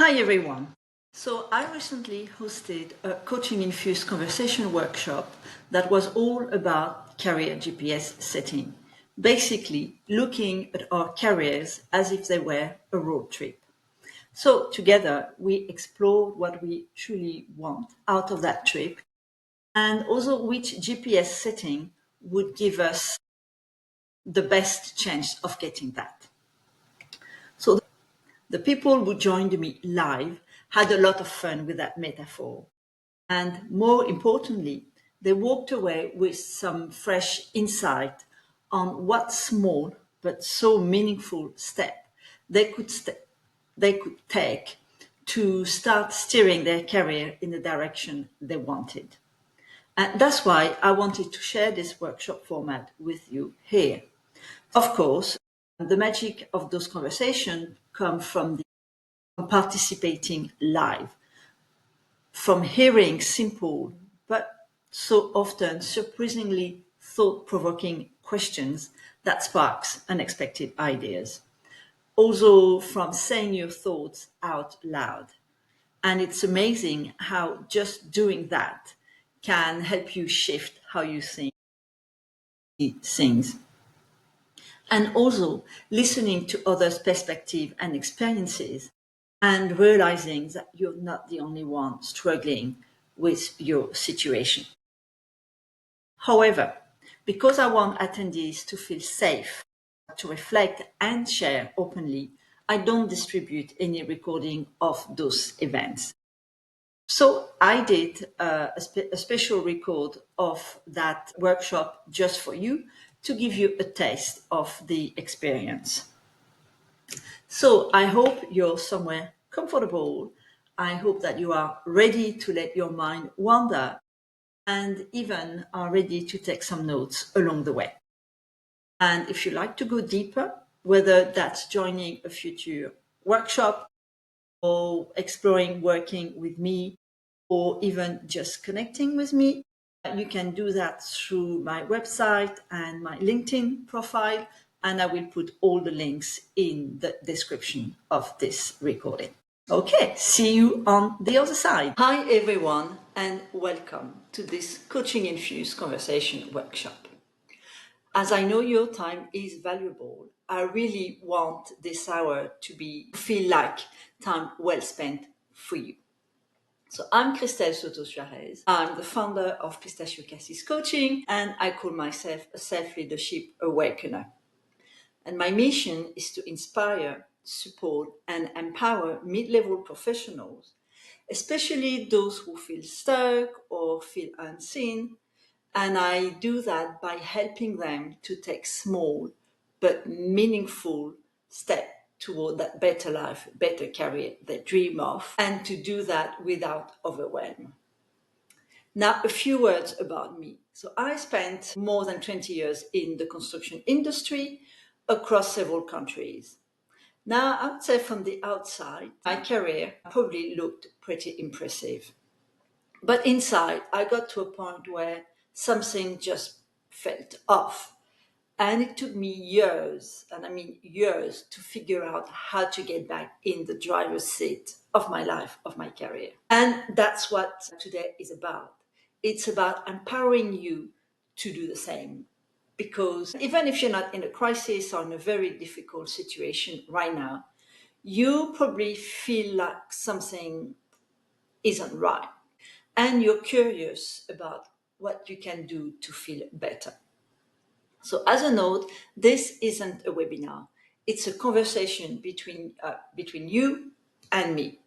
Hi everyone. So I recently hosted a Coaching Infused Conversation workshop that was all about career GPS setting, basically looking at our careers as if they were a road trip. So together we explored what we truly want out of that trip and also which GPS setting would give us the best chance of getting that. So the people who joined me live had a lot of fun with that metaphor. And more importantly, they walked away with some fresh insight on what small but so meaningful step they could take to start steering their career in the direction they wanted. And that's why I wanted to share this workshop format with you here. Of course, the magic of those conversations come from participating live, from hearing simple but so often surprisingly thought-provoking questions that sparks unexpected ideas. Also from saying your thoughts out loud. And it's amazing how just doing that can help you shift how you think things. And also listening to others' perspective and experiences and realizing that you're not the only one struggling with your situation. However, because I want attendees to feel safe, to reflect and share openly, I don't distribute any recording of those events. So I did a special record of that workshop just for you to give you a taste of the experience. So I hope you're somewhere comfortable. I hope that you are ready to let your mind wander and even are ready to take some notes along the way. And if you like to go deeper, whether that's joining a future workshop or exploring working with me or even just connecting with me, you can do that through my website and my LinkedIn profile, and I will put all the links in the description of this recording. Okay, see you on the other side. Hi everyone, and welcome to this Coaching Infused Conversation workshop. As I know your time is valuable, I really want this hour to feel like time well spent for you. So I'm Soto-Suarez. I'm the founder of Pistachio Cassis Coaching, and I call myself a self-leadership awakener. And my mission is to inspire, support, and empower mid-level professionals, especially those who feel stuck or feel unseen. And I do that by helping them to take small but meaningful steps toward that better life, better career they dream of, and to do that without overwhelm. Now, a few words about me. So I spent more than 20 years in the construction industry across several countries. Now, I would say from the outside, my career probably looked pretty impressive. But inside, I got to a point where something just felt off. And it took me years, and I mean years, to figure out how to get back in the driver's seat of my life, of my career. And that's what today is about. It's about empowering you to do the same. Because even if you're not in a crisis or in a very difficult situation right now, you probably feel like something isn't right. And you're curious about what you can do to feel better. So as a note, this isn't a webinar. It's a conversation between you and me.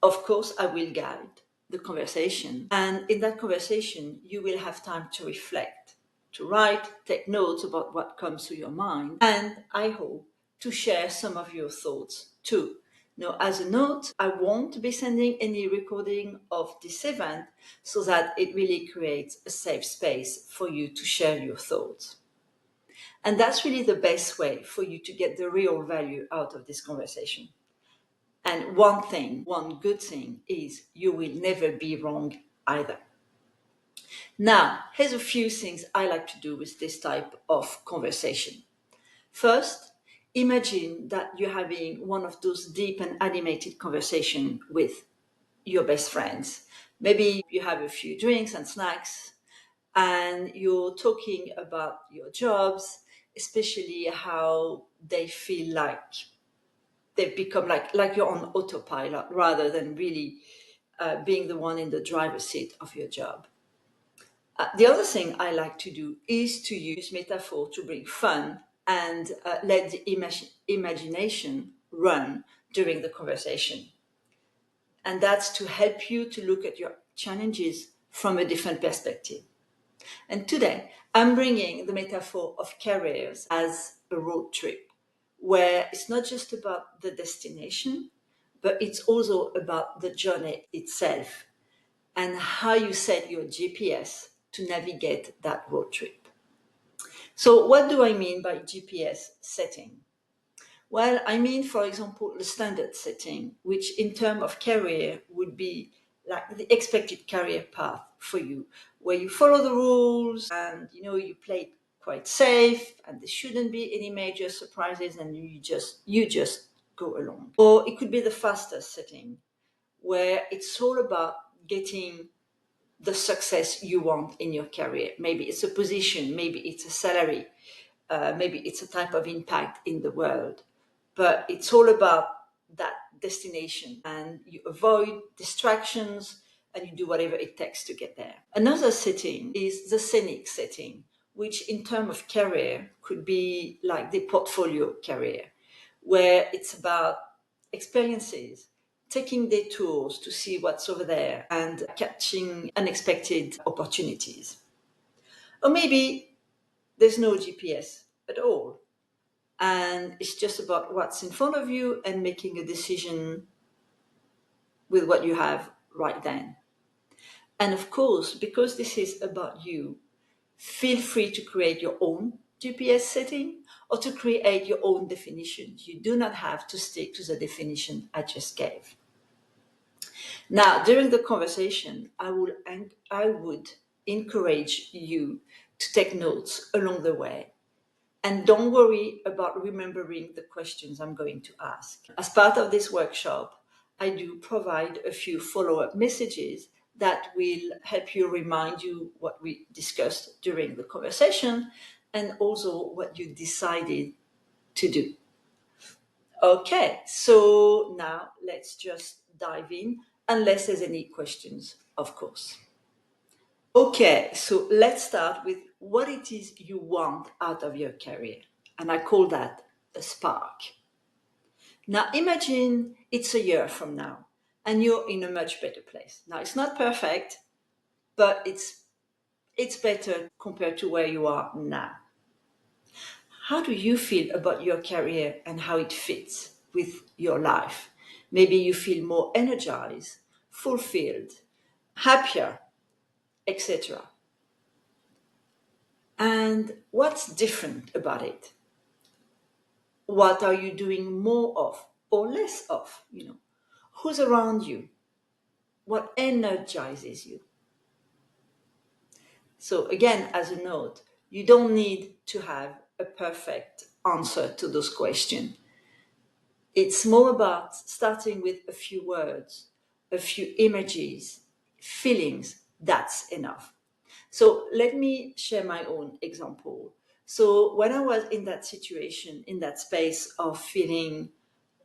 Of course, I will guide the conversation. And in that conversation, you will have time to reflect, to write, take notes about what comes to your mind. And I hope to share some of your thoughts too. Now, as a note, I won't be sending any recording of this event so that it really creates a safe space for you to share your thoughts. And that's really the best way for you to get the real value out of this conversation. And one good thing is you will never be wrong either. Now, here's a few things I like to do with this type of conversation. First, imagine that you're having one of those deep and animated conversations with your best friends. Maybe you have a few drinks and snacks, and you're talking about your jobs, especially how they feel like they've become like you're on autopilot rather than really being the one in the driver's seat of your job. The other thing I like to do is to use metaphor to bring fun and let the imagination run during the conversation. And that's to help you to look at your challenges from a different perspective. And today, I'm bringing the metaphor of careers as a road trip, where it's not just about the destination, but it's also about the journey itself and how you set your GPS to navigate that road trip. So, what do I mean by GPS setting? Well, I mean, for example, the standard setting, which in terms of career would be like the expected career path for you, where you follow the rules and you play it quite safe, and there shouldn't be any major surprises, and you just go along. Or it could be the faster setting, where it's all about getting the success you want in your career. Maybe it's a position, maybe it's a salary, maybe it's a type of impact in the world, but it's all about that destination, and you avoid distractions and you do whatever it takes to get there. Another setting is the scenic setting, which in terms of career could be like the portfolio career, where it's about experiences, taking detours to see what's over there and catching unexpected opportunities. Or maybe there's no GPS at all, and it's just about what's in front of you and making a decision with what you have right then. And of course, because this is about you, feel free to create your own GPS setting or to create your own definitions. You do not have to stick to the definition I just gave. Now, during the conversation, I would encourage you to take notes along the way. And don't worry about remembering the questions I'm going to ask. As part of this workshop, I do provide a few follow-up messages that will help you remind you what we discussed during the conversation and also what you decided to do. Okay, so now let's just dive in, unless there's any questions, of course. Okay, so let's start with what it is you want out of your career. And I call that a spark. Now imagine it's a year from now and you're in a much better place. Now it's not perfect, but it's better compared to where you are now. How do you feel about your career and how it fits with your life? Maybe you feel more energized, fulfilled, happier, etc. And what's different about it? What are you doing more of or less of? Who's around you? What energizes you? So again, as a note, you don't need to have a perfect answer to those questions. It's more about starting with a few words, a few images, feelings. That's enough. So let me share my own example. So when I was in that situation, in that space of feeling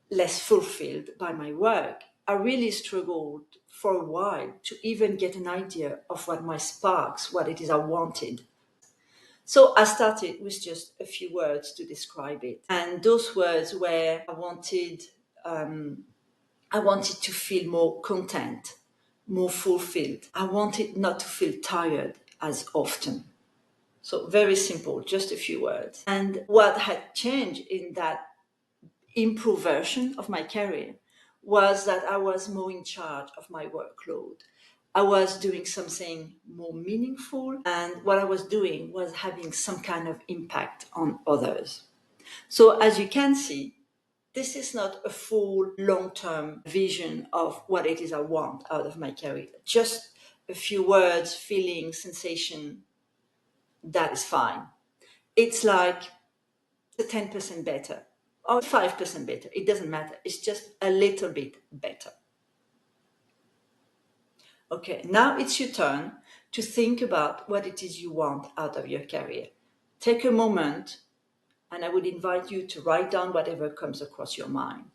less fulfilled by my work, I really struggled for a while to even get an idea of what my sparks, what it is I wanted. So I started with just a few words to describe it. And those words were I wanted to feel more content, more fulfilled. I wanted not to feel tired as often. So very simple, just a few words. And what had changed in that improved version of my career was that I was more in charge of my workload. I was doing something more meaningful, and what I was doing was having some kind of impact on others. So, as you can see, this is not a full long term vision of what it is I want out of my career. Just a few words, feeling, sensation, that is fine. It's like the 10% better. or 5% better. It doesn't matter. It's just a little bit better. Okay, now it's your turn to think about what it is you want out of your career. Take a moment, and I would invite you to write down whatever comes across your mind.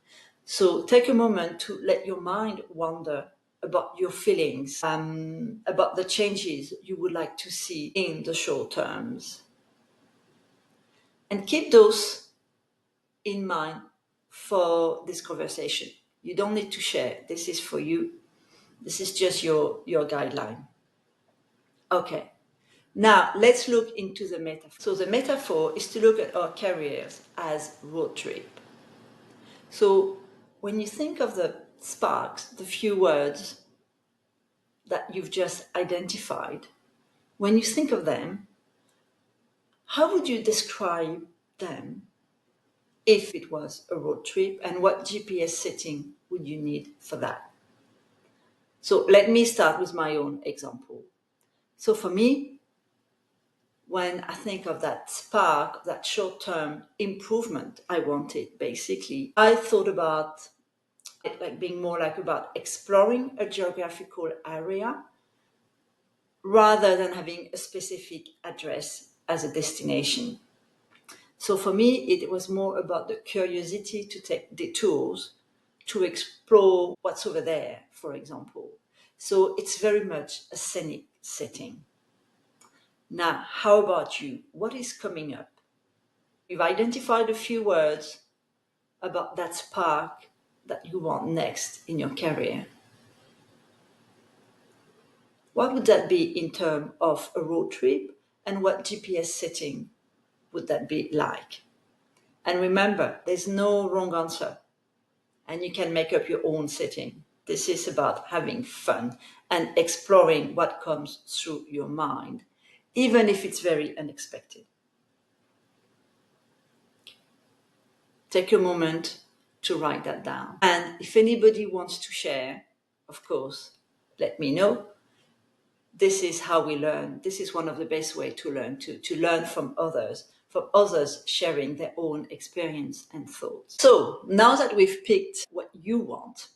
So take a moment to let your mind wander about your feelings, about the changes you would like to see in the short terms. And keep those in mind for this conversation. You don't need to share. This is for you. This is just your guideline. Okay. Now let's look into the metaphor. So the metaphor is to look at our careers as road trip. So when you think of the sparks, the few words that you've just identified, when you think of them, how would you describe them if it was a road trip, and what GPS setting would you need for that? So let me start with my own example. So for me, when I think of that spark, that short-term improvement I wanted, basically, I thought about it like being more like about exploring a geographical area rather than having a specific address as a destination. So for me, it was more about the curiosity to take detours to explore what's over there, for example. So it's very much a scenic setting. Now, how about you? What is coming up? You've identified a few words about that spark that you want next in your career. What would that be in terms of a road trip, and what GPS setting would that be like? And remember, there's no wrong answer, and you can make up your own setting. This is about having fun and exploring what comes through your mind, even if it's very unexpected. Take a moment to write that down. And if anybody wants to share, of course, let me know. This is how we learn. This is one of the best ways to learn, to learn from others sharing their own experience and thoughts. So now that we've picked what you want,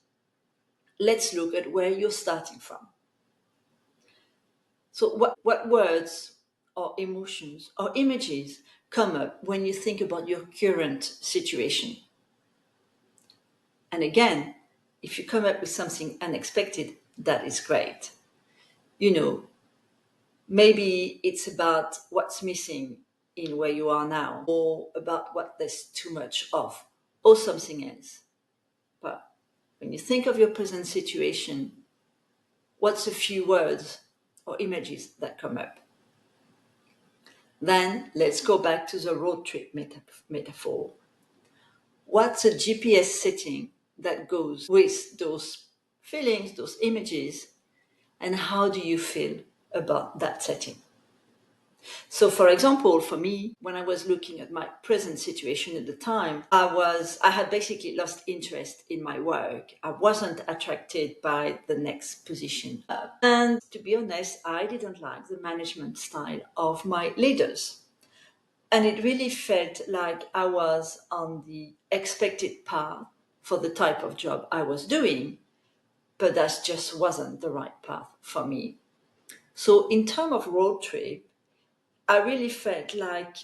let's look at where you're starting from. So what words or emotions or images come up when you think about your current situation? And again, if you come up with something unexpected, that is great. You know, maybe it's about what's missing in where you are now, or about what there's too much of, or something else. But when you think of your present situation, what's a few words or images that come up? Then let's go back to the road trip metaphor. What's a GPS setting that goes with those feelings, those images, and how do you feel about that setting? So for example, for me, when I was looking at my present situation at the time, I had basically lost interest in my work. I wasn't attracted by the next position up. And to be honest, I didn't like the management style of my leaders. And it really felt like I was on the expected path for the type of job I was doing, but that just wasn't the right path for me. So in terms of road trip, I really felt like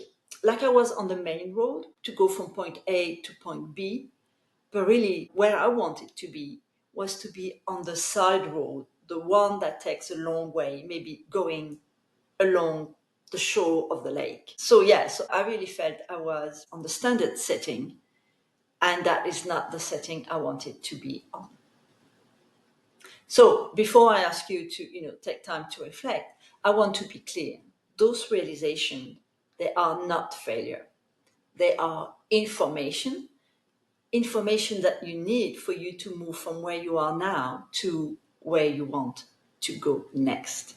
I was on the main road to go from point A to point B, but really where I wanted to be was to be on the side road, the one that takes a long way, maybe going along the shore of the lake. So yeah, so I really felt I was on the standard setting, and that is not the setting I wanted to be on. So before I ask you to, take time to reflect, I want to be clear. Those realizations, they are not failure. They are information that you need for you to move from where you are now to where you want to go next.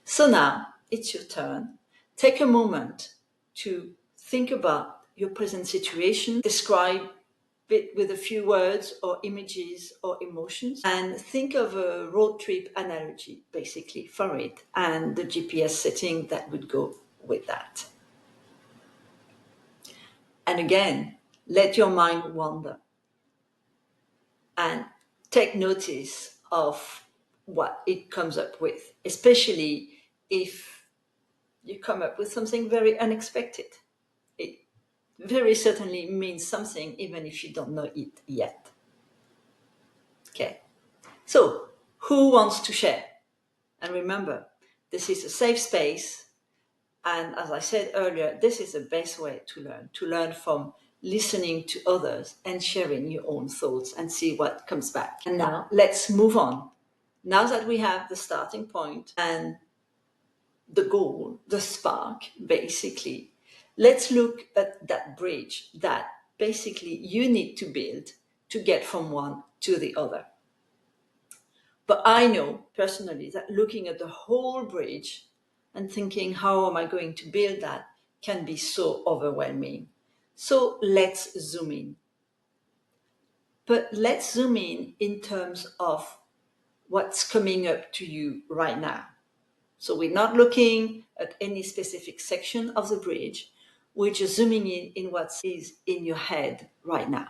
So now it's your turn. Take a moment to think about your present situation, describe it with a few words or images or emotions, and think of a road trip analogy basically for it and the GPS setting that would go with that. And again, Let your mind wander and take notice of what it comes up with, especially if you come up with something very unexpected. It very certainly means something, even if you don't know it yet. Okay, so who wants to share? And remember, this is a safe space. And as I said earlier, this is the best way to learn from listening to others and sharing your own thoughts and see what comes back. And now let's move on. Now that we have the starting point and the goal, the spark, basically, let's look at that bridge that basically you need to build to get from one to the other. But I know personally that looking at the whole bridge and thinking, how am I going to build that, can be so overwhelming. So let's zoom in. But let's zoom in terms of what's coming up to you right now. So we're not looking at any specific section of the bridge. We're just zooming in what is in your head right now.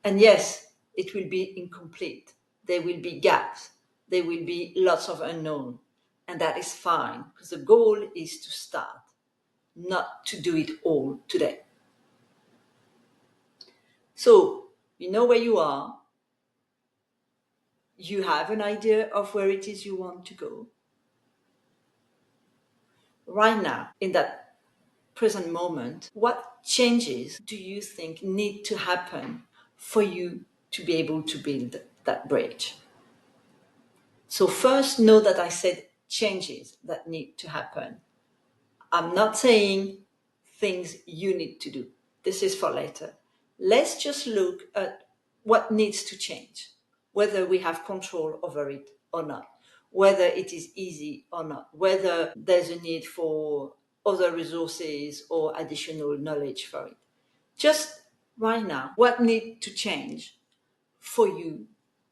And yes, it will be incomplete. There will be gaps. There will be lots of unknown. And that is fine, because the goal is to start, not to do it all today. So you know where you are. You have an idea of where it is you want to go. Right now, in that present moment, what changes do you think need to happen for you to be able to build that bridge? So first, know that I said changes that need to happen. I'm not saying things you need to do. This is for later. Let's just look at what needs to change, whether we have control over it or not, whether it is easy or not, whether there's a need for other resources or additional knowledge for it. Just right now, what needs to change for you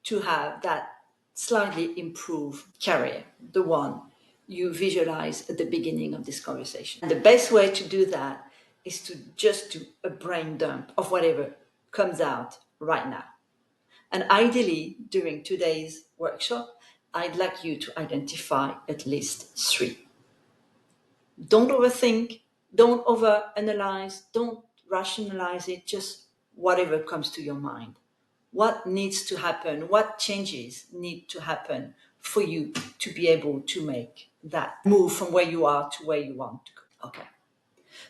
to have that slightly improved career, the one you visualize at the beginning of this conversation. And the best way to do that is to just do a brain dump of whatever comes out right now. And ideally, during today's workshop, I'd like you to identify at least 3. Don't overthink, don't overanalyze, don't rationalize it, just whatever comes to your mind. What needs to happen? What changes need to happen for you to be able to make that move from where you are to where you want to go? Okay.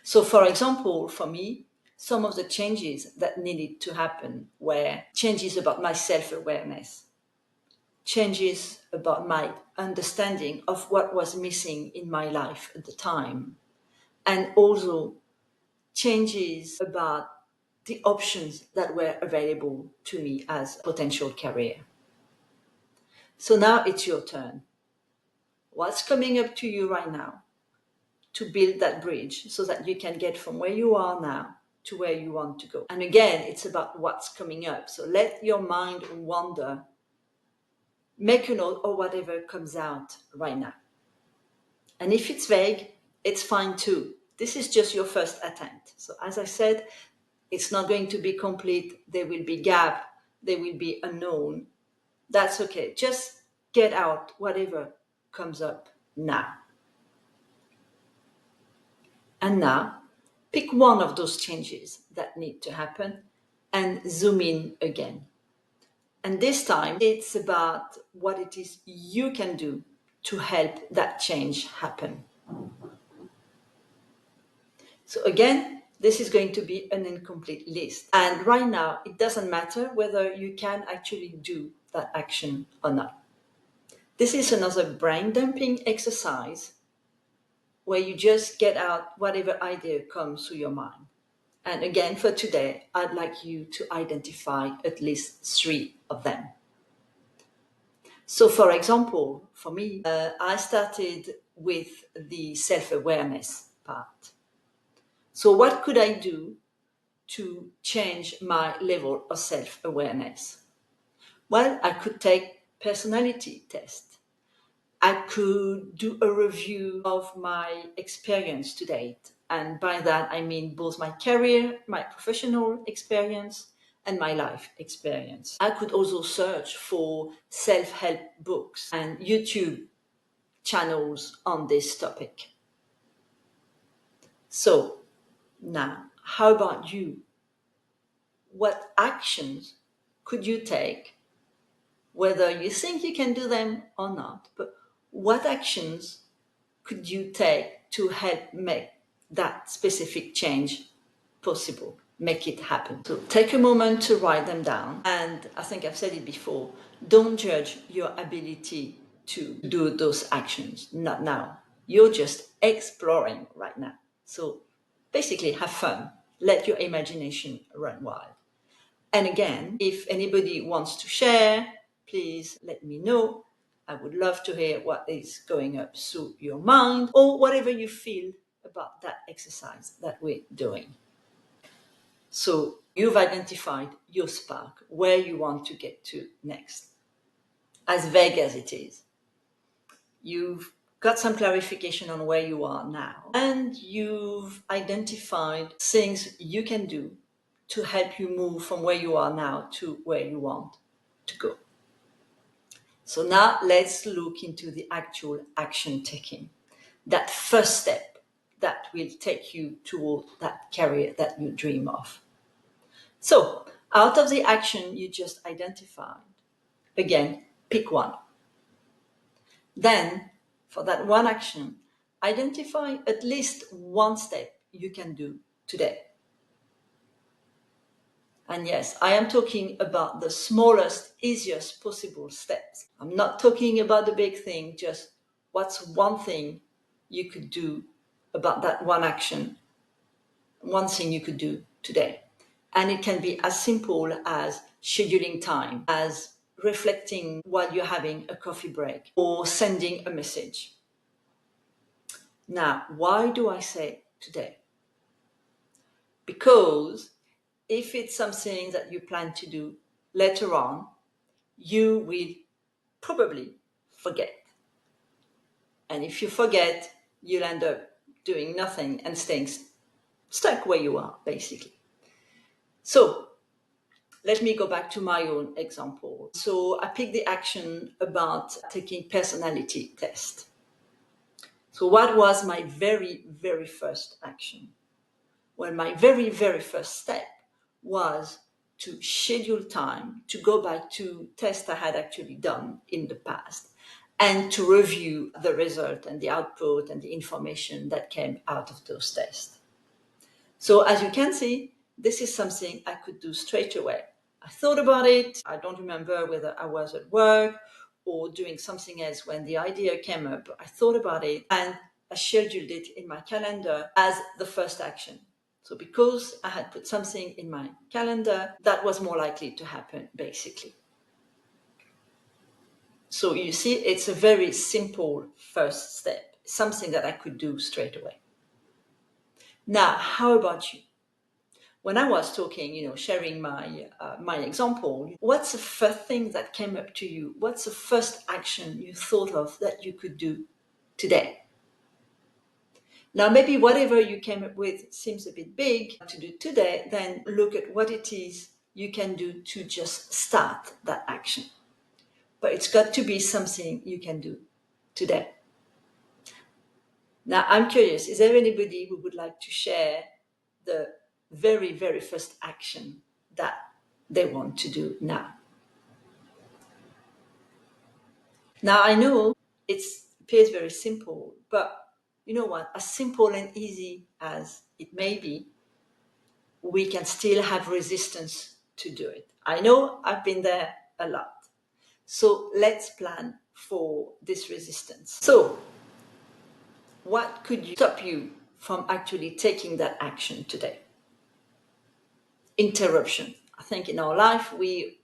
So, for example, for me, some of the changes that needed to happen were changes about my self-awareness, changes about my understanding of what was missing in my life at the time, and also changes about the options that were available to me as a potential career. So now it's your turn. What's coming up to you right now to build that bridge so that you can get from where you are now to where you want to go? And again, it's about what's coming up. So let your mind wander, make a note of whatever comes out right now. And if it's vague, it's fine too. This is just your first attempt. So as I said, it's not going to be complete. There will be gap. There will be unknown. That's okay. Just get out whatever comes up now. And now, pick one of those changes that need to happen and zoom in again. And this time, it's about what it is you can do to help that change happen. So again, this is going to be an incomplete list. And right now, it doesn't matter whether you can actually do that action or not. This is another brain dumping exercise where you just get out whatever idea comes to your mind. And again, for today, I'd like you to identify at least 3 of them. So for example, for me, I started with the self-awareness part. So what could I do to change my level of self-awareness? Well, I could take personality test. I could do a review of my experience to date And by that, I mean both my career, my professional experience, and my life experience. I could also search for self-help books and YouTube channels on this topic. So now, how about you? What actions could you take, whether you think you can do them or not, but what actions could you take to help make that specific change possible, make it happen? So take a moment to write them down. And I think I've said it before, don't judge your ability to do those actions, not now. You're just exploring right now. So basically, have fun, let your imagination run wild. And again, if anybody wants to share, please let me know. I would love to hear what is going up through your mind or whatever you feel about that exercise that we're doing. So you've identified your spark, where you want to get to next. As vague as it is, you've got some clarification on where you are now, and you've identified things you can do to help you move from where you are now to where you want to go. So now let's look into the actual action taking, that first step that will take you toward that career that you dream of. So out of the action you just identified, again, pick one. Then for that one action, identify at least one step you can do today. And yes, I am talking about the smallest, easiest possible steps. I'm not talking about the big thing, just what's one thing you could do about that one action, one thing you could do today. And it can be as simple as scheduling time, as reflecting while you're having a coffee break, or sending a message. Now, why do I say today? Because if it's something that you plan to do later on, you will probably forget. And if you forget, you'll end up doing nothing and staying stuck where you are, basically. So let me go back to my own example. So I picked the action about taking personality test. So what was my very, very first action? Well, my very, very first step was to schedule time to go back to tests I had actually done in the past and to review the result and the output and the information that came out of those tests. So as you can see, this is something I could do straight away. I thought about it. I don't remember whether I was at work or doing something else when the idea came up. I thought about it and I scheduled it in my calendar as the first action. So because I had put something in my calendar, that was more likely to happen, basically. So you see, it's a very simple first step, something that I could do straight away. Now, how about you? When I was talking, sharing my example, what's the first thing that came up to you? What's the first action you thought of that you could do today? Now, maybe whatever you came up with seems a bit big to do today, then look at what it is you can do to just start that action. But it's got to be something you can do today. Now, I'm curious, is there anybody who would like to share the very, very first action that they want to do now? Now, I know it appears very simple, but you know what? As simple and easy as it may be, we can still have resistance to do it. I know I've been there a lot. So let's plan for this resistance. So, what could stop you from actually taking that action today? Interruption. I think in our life, we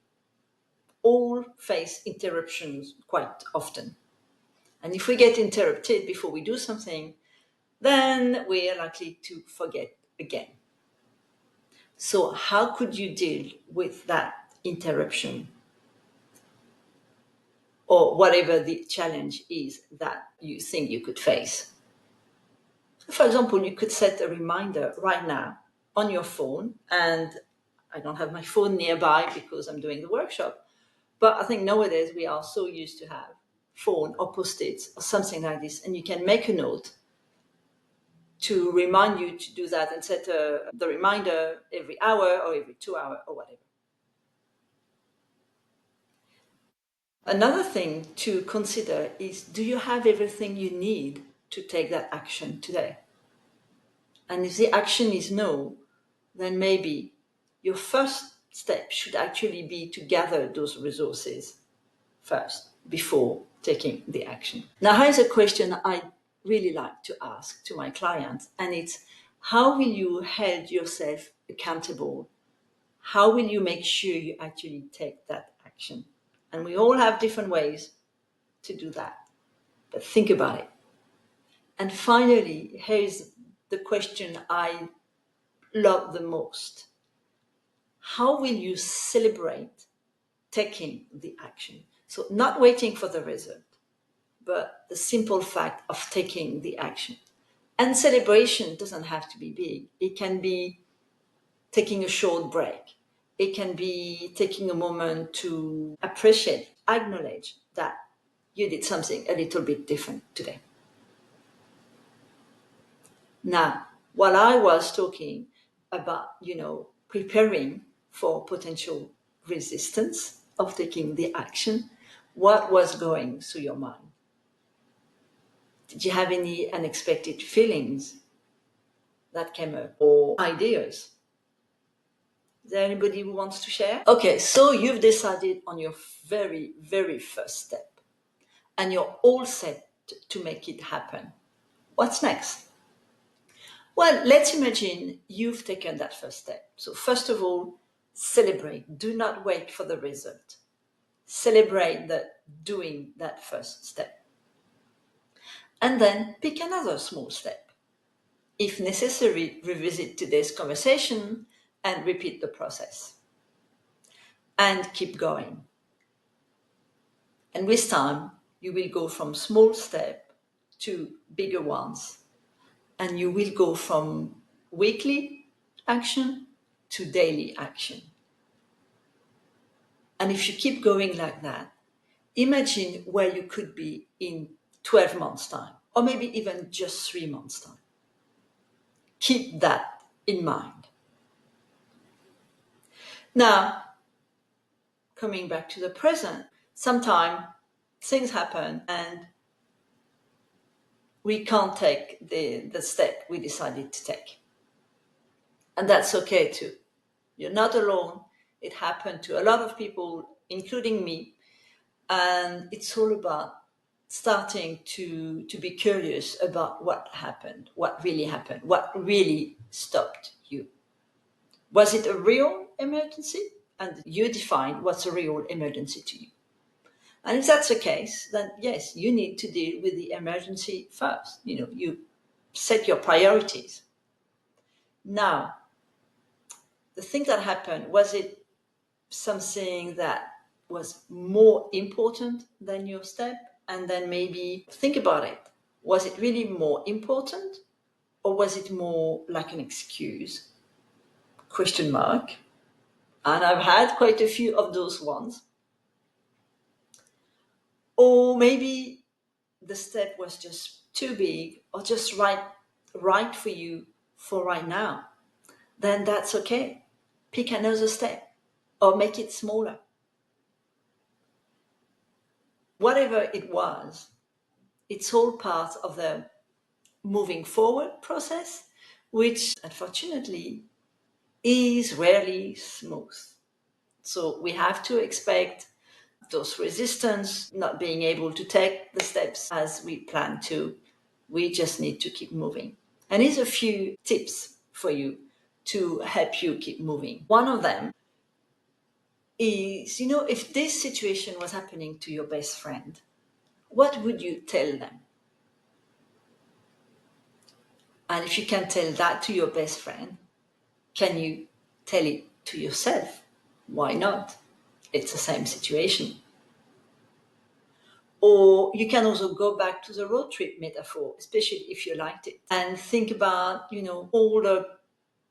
all face interruptions quite often. And if we get interrupted before we do something, then we are likely to forget again. So how could you deal with that interruption or whatever the challenge is that you think you could face? For example, you could set a reminder right now on your phone, and I don't have my phone nearby because I'm doing the workshop. But I think nowadays we are so used to have phone or post-its or something like this, and you can make a note to remind you to do that and set the reminder every hour or every 2 hours or whatever. Another thing to consider is, do you have everything you need to take that action today? And if the action is no, then maybe your first step should actually be to gather those resources first before taking the action. Now, here's a question I really like to ask to my clients, and it's, how will you hold yourself accountable? How will you make sure you actually take that action? And we all have different ways to do that, but think about it. And finally, here's the question I love the most. How will you celebrate taking the action? So, not waiting for the result, but the simple fact of taking the action. And celebration doesn't have to be big. It can be taking a short break. It can be taking a moment to appreciate, acknowledge that you did something a little bit different today. Now, while I was talking about, preparing for potential resistance of taking the action, what was going through your mind? Did you have any unexpected feelings that came up or ideas? Is there anybody who wants to share? Okay, so you've decided on your very, very first step and you're all set to make it happen. What's next? Well, let's imagine you've taken that first step. So, first of all, celebrate. Do not wait for the result. Celebrate that doing that first step. And then pick another small step. If necessary, revisit today's conversation and repeat the process. And keep going. And with time, you will go from small step to bigger ones. And you will go from weekly action to daily action. And if you keep going like that, imagine where you could be in 12 months' time, or maybe even just 3 months' time. Keep that in mind. Now, coming back to the present, sometimes things happen and we can't take the step we decided to take. And that's okay too. You're not alone. It happened to a lot of people, including me. And it's all about starting to be curious about what happened, what really stopped you. Was it a real emergency? And you define what's a real emergency to you. And if that's the case, then yes, you need to deal with the emergency first. You set your priorities. Now, the thing that happened, was it something that was more important than your step? And then maybe think about it. Was it really more important, or was it more like an excuse? Question mark. And I've had quite a few of those ones. Or maybe the step was just too big or just right for you for right now. Then that's okay. Pick another step or make it smaller. Whatever it was, it's all part of the moving forward process, which unfortunately is rarely smooth. So we have to expect those resistance, not being able to take the steps as we plan to. We just need to keep moving. And here's a few tips for you to help you keep moving. One of them is, if this situation was happening to your best friend, what would you tell them? And if you can tell that to your best friend, can you tell it to yourself? Why not? It's the same situation. Or you can also go back to the road trip metaphor, especially if you liked it, and think about, all the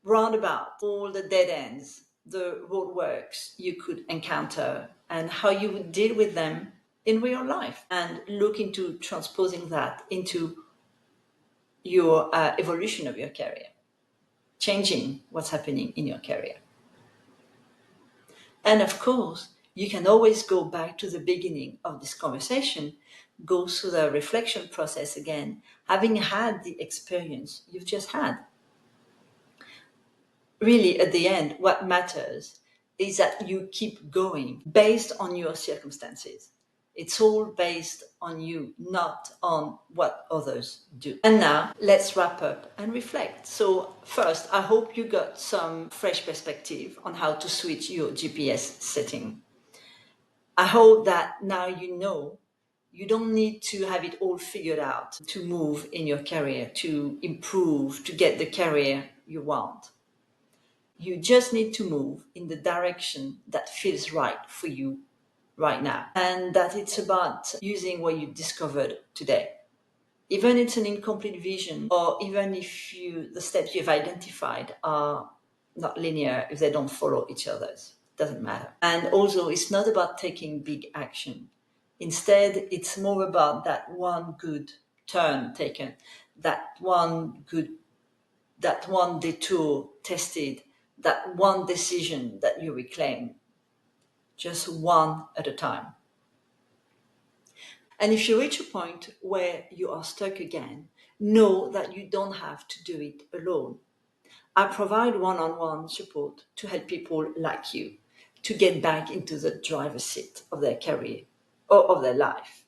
roundabout, all the dead ends, the roadworks you could encounter, and how you would deal with them in real life, and look into transposing that into your evolution of your career, changing what's happening in your career. And of course, you can always go back to the beginning of this conversation, go through the reflection process again, having had the experience you've just had. Really, at the end, what matters is that you keep going based on your circumstances. It's all based on you, not on what others do. And now let's wrap up and reflect. So first, I hope you got some fresh perspective on how to switch your GPS setting. I hope that now you don't need to have it all figured out to move in your career, to improve, to get the career you want. You just need to move in the direction that feels right for you right now. And that it's about using what you discovered today. Even it's an incomplete vision, or even if the steps you've identified are not linear, if they don't follow each other's, doesn't matter. And also, it's not about taking big action. Instead, it's more about that one good turn taken, that one detour tested, that one decision that you reclaim, just one at a time. And if you reach a point where you are stuck again, know that you don't have to do it alone. I provide one-on-one support to help people like you to get back into the driver's seat of their career or of their life.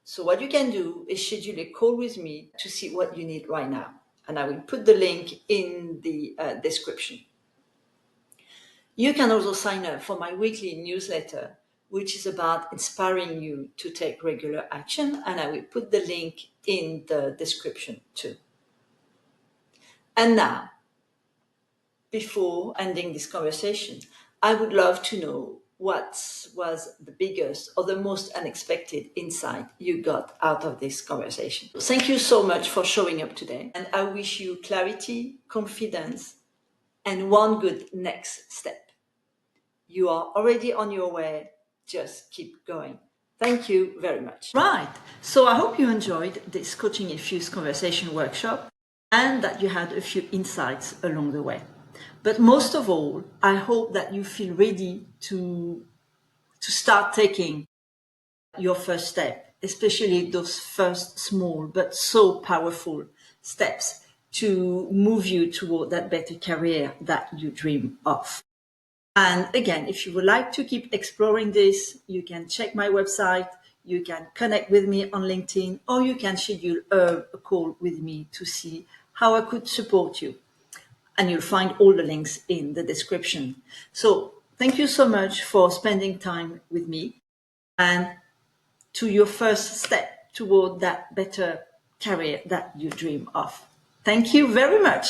So what you can do is schedule a call with me to see what you need right now. And I will put the link in the description. You can also sign up for my weekly newsletter, which is about inspiring you to take regular action, and I will put the link in the description too. And now, before ending this conversation, I would love to know what was the biggest or the most unexpected insight you got out of this conversation. Thank you so much for showing up today, and I wish you clarity, confidence, and one good next step. You are already on your way. Just keep going. Thank you very much. Right. So I hope you enjoyed this Coaching Infused Conversation workshop and that you had a few insights along the way. But most of all, I hope that you feel ready to start taking your first step, especially those first small but so powerful steps to move you toward that better career that you dream of. And again, if you would like to keep exploring this, you can check my website, you can connect with me on LinkedIn, or you can schedule a call with me to see how I could support you. And you'll find all the links in the description. So thank you so much for spending time with me and to your first step toward that better career that you dream of. Thank you very much.